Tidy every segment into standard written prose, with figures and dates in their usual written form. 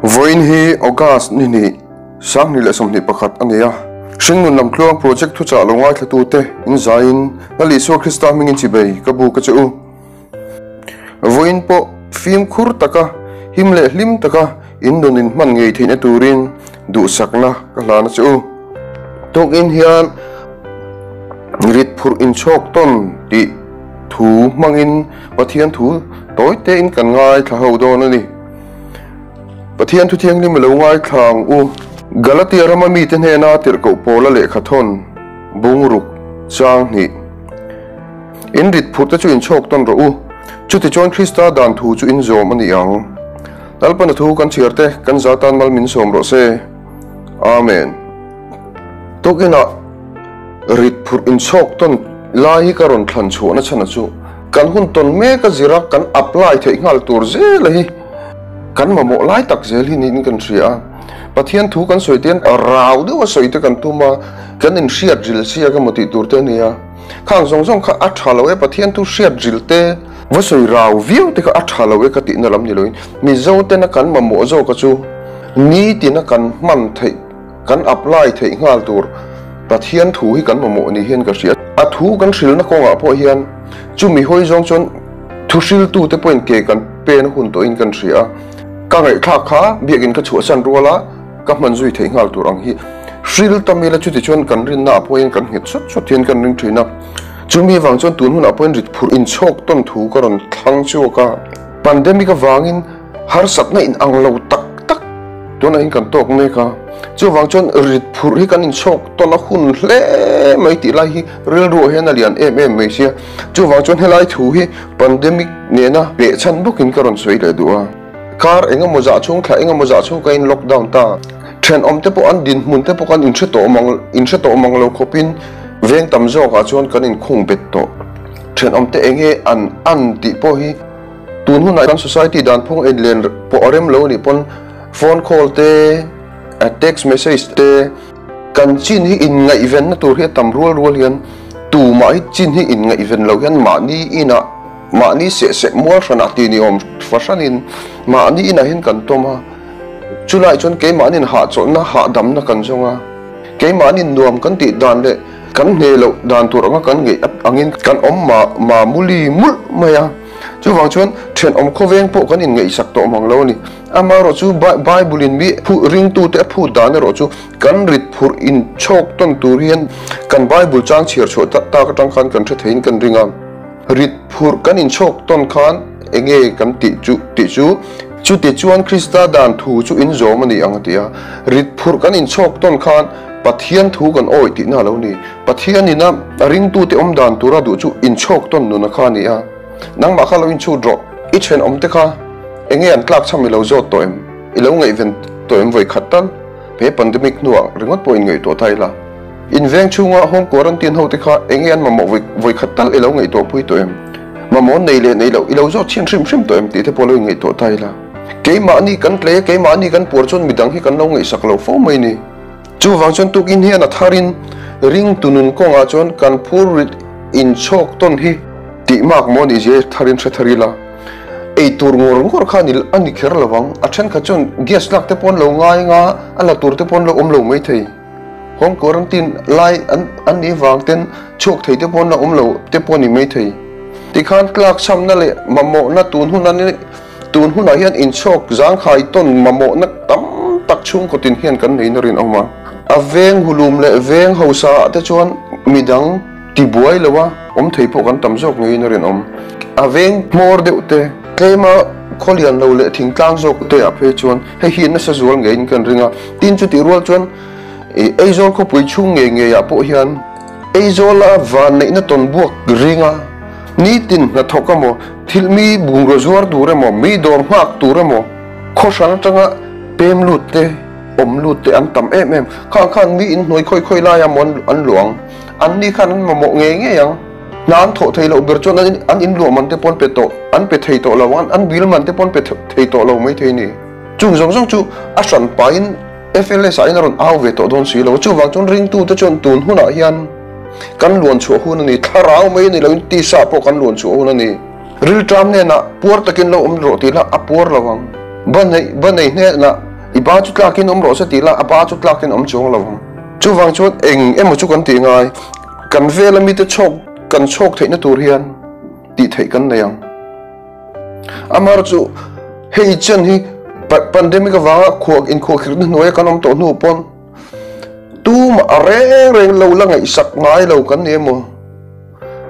Voin hi August ni sang ni le som ni pakhat ania shingun nam tluang project thu cha longai thatu te in zain ali so Krista mingin chibei kabu ka chu voin po film khur taka himle hlim taka indonin man ngei theina turin du sakna kalana chu tok in hian rit phur in chok ton ti thu mangin pathian thu toy te in kan ngai thau do na ni pathian thu thiang ni malo ngai thang u Galatia rama mi te na tir ko pola le khathon bungruk chang ni in rit phur ta chu in chok ton ro u chu ti chon Krista dan thu chu in zom ani ang talpan thu kan chiarte kan zatan mal min som ro se amen tokina rit phur in chok ton lai karon thlan chu na chana chu kan hun ton me ka zira kan apply the ngal tur ze lai kan mamo lai tak zel hi nin kan ria pathian thu kan soitian rau de wa soite kan tuma kan in shiat jil sia ka moti tur te nia khang song song kha a thalo e pathian thu shiat jil te wa soi rau view te ka a thalo e ka ti na lam ni loin mi zo te na kan mamo zo ka chu ni ti na kan man thei kan apply thei ngal tur pathian thu hi kan mamo ni hian ka ria a thu kan hril na ko nga po hian chu mi hoi zong chon thu hril tu te point ke kan pen hun to in kan ria ka ngai kha kha biakin ka chu san rola ka man zui thei ngal tur ang hi hril tamila chu ti chon kan rin na point kan hit sot sot hian kan ring thina chumi wang chon tun hun apon rit phur in chok ton thu karon thang chu ka pandemic awangin har satna in anglo tak tak tuna in kan tok me ka chu wang chon rit phur hi kan in chok ton a hun hle mai ti lai hi ril ro hen alian em mai sia chu wang chon helai thu hi pandemic ne na be chan bukin karon soi le duwa kar enga moza chung kha enga moza chung ka in lockdown ta tren om te po an din mun te po kan in che to mang lo khopin veng tam zo ka chon kan in khung bet to tren om te enge an ti po hi tun hun ai kan society dan phong en len po orem lo ni pon phone call te text message te kan chin hi in ngai event na tur he tam rual hian tu ma hi chin hi in ngai event lo hian ma ni se mual rana ti ni om fashanin ma ni ina hin kan toma chulai chon ke ma nin ha chon na ha dam na kan zonga ke ma nin nuam kan ti dan le kan ne lo dan tur nga kan nge angin kan om ma muli mul maya chu wang chon then om khoveng po kan in ngei sak to mang lo ni ama ro chu bible in mi phu ring tu te phu dan ro chu kan rit phur in chok ton turian kan bible chang chhir chho ta ka tang khan kan the thein kan ringa rit phur kan in chok ton khan enge kan ti chu ti chuan Krista dan thu chu in zom ani ang tia rit phur kan in chok ton khan pathian thu kan oi ti na lo ni pathian ina ring tu te om dan tura du chu in chok ton nu na kha ni a nang ma kha lo in chu drop I chen om te kha enge an tlak cham lo zo to em I lo ngai event to em voi khatan pe pandemic nuwa ringot po in ngai to thaila in veng chunga home quarantine ho te kha enge an ma mo voi khatal I lo ngai to pui to em ma mon nei le nei lo I lo zo chen shim to em ti te po lo ngai to thaila ke ma ni kan tle ke ma ni kan por chon midang hi kan lo ngai sak lo fo mai ni chu wang chon tuk in hian a tharin ring tunun ko nga chon kan phur in chok ton hi ti mak mo ni je tharin the tharila ei tur ngor khanil ani kher lawang a then kha chon gas lak te pon lo ngai nga ala tur te pon lo om lo mai thei home quarantine lai an ni wang ten chok thei te pon lo om lo te pon ni mai thei ti khan klak sam na le mamo na tun hun a hian in chok zang khai ton mamo na tam tak chung ko tin hian kan nei na rin oma aveng hulum le veng hosa te chuan midang ti buai lawa om thei po kan tam jok ngei na rin om aveng mor de te klema kholian lo le thing tlang jok te a phe chuan he hi na sa zual ngei kan ringa tin chu ti rual chuan ei zol ko pui chung nge ya po hian ei zola van nei na ton buak ringa ni tin na thokamo thilmi bungro zuar dure mo mi dor hak ture mo khosana tanga pem lut te om lut te an tam em khan mi in noi khoi la ya mon an luang an ni khan ma mo nge yang nan tho thei lo ber chon an in lu man te pon pe to an pe thei to lo an bil man te pon pe thei to lo mai thei ni chung jong chu a san pain FLS ai ron au ve to don si lo chu wang chon ring tu te chon tun huna hian kan luan chu hun ni tharau mai ni lo ti sa po kan luan chu hun ni ril tram ne na puar takin lo om ro ti la apur lawang banai ne na iba chút lakin ro se ti la apa chút lakin chong lo chu wang chot eng em chu kan ti ngai kan vela mi te chok kan chok theina tur hian ti thei kan nayang amar chu hei chen hi pandemic wa khuak in khuak khir noi kanom to nu pon tu ma are reng lo la ngai sak ngai lo kan ne mo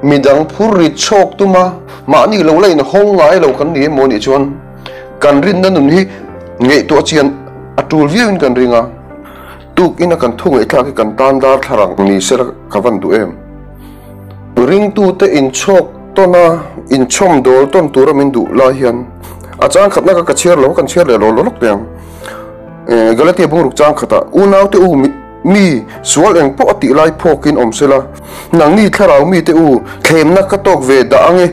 midang phuri chok tu ma ni lo lai na hong ngai lo kan ne mo ni chon kan rin na nun hi ngei to chian atul viewin kan ringa tuk ina kan thung ai thla ki kan tan dar tharang ni ser ka van du em ring tu te in chok to na in chom dol ton tur min du la hian achang khatna ka chiar lo kan chiar le lo lok tem galati bu ruk chang khata unaw te u mi sual eng po ati lai phokin omsela nang ni tharau mi te u thlem na ka tok ve da ange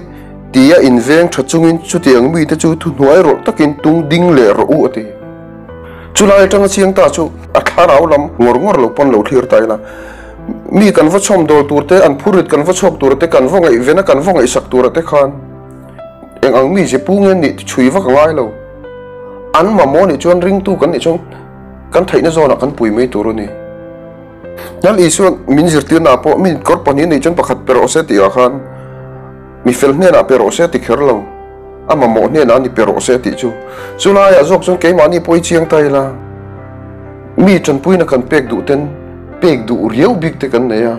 tia in veng thachungin chutiang mi te chu thu nuai ro takin tung ding le ro u ati chulai tang chiang ta chu atharau lam ngor lo pon lo thlir tai la mi kan va chom dol tur te an phurit kan va chok tur te kan va ngai vena kan va ngai sak tur te khan eng ang mi je pungen ni chui va ngai lo an ma mo ni chon ring tu kan ni chon kan thaina zona kan pui mai tur ni nal isuan min zirtir na po min kor pani ni chon pakhat pero se ti khan mi fel ne na pero se ti kherlo ama mo ne na ni pero se ti chu chula ya jok chon ke mani poi chiang tai la mi chon pui na kan pek du ten pek du riau big te kan ne ya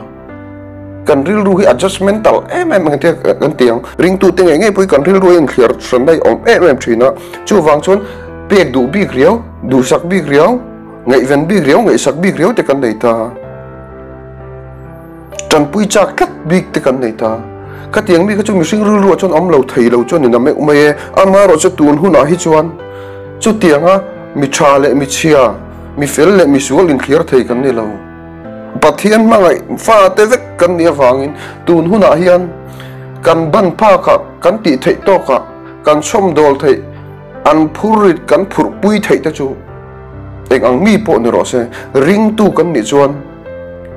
kan ril ru hi adjustmental em te kan tiang ring tu te nge pui kan ril ru en clear san dai om em thina chu wang chon pek du big riau du sak big riau ngai ven big riau ngai sak big riau te kan nei ta tan pui chak kat big te kan nei ta ka tiang mi ka chu mi sing ru ru chon om lo thei lo chon ni na me ume ama ro che tun hu na hi chuan chu tianga mi tha le mi chia mi fel le mi sual in clear thei kan ni lo pathian mangai fa te vek kan nia wangin tun hu na hian kan ban pha kha kan ti thei to kha kan som dol thei an phurit kan phur pui thei ta chu eng ang mi po ni ro se ring tu kan ni chuan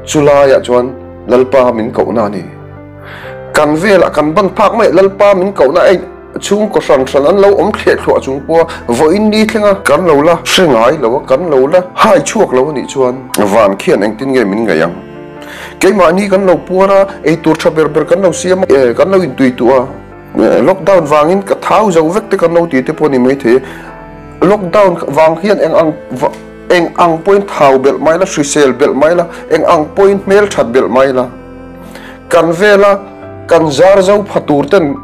chula ya chuan lalpa min ko na ni kan vela kan ban phak mai lalpa min ko na ai chung ko san an lo om thlet thua chung po voin ni thlenga kan lo la hrengai lo kan lo la hai chuak lo ni chuan van khian eng tin nge min ngayang keima ni kan lo puara ei tur tha ber kan lo siam kan lo in tui tua lockdown wangin ka thau zo vek te kan lo ti te poni mai the lockdown wang khian eng ang point thau bel mai la sel bel mai la eng ang point mel that bel mai la kan vela kan zar zo phatur ten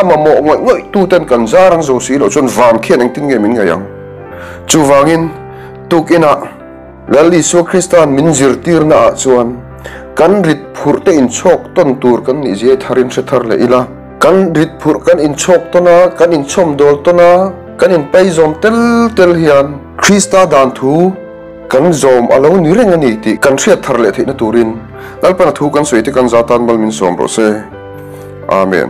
ama mo ngoi tu ten kan zarang zo si lo chon van khian eng tin nge min ngayang chu wangin tukina lali so Christian min zirtir na chuan kan rit phurte in chok ton tur kan ni je tharin se thar le ila kan rit phur kan in chok tona kan in chom dol tona kan in pai zom tel hian Christa dan thu kan zom alo ni reng ani ti kan thiat thar le theina turin lalpana thu kan soite kan zatan bal min som ro se amen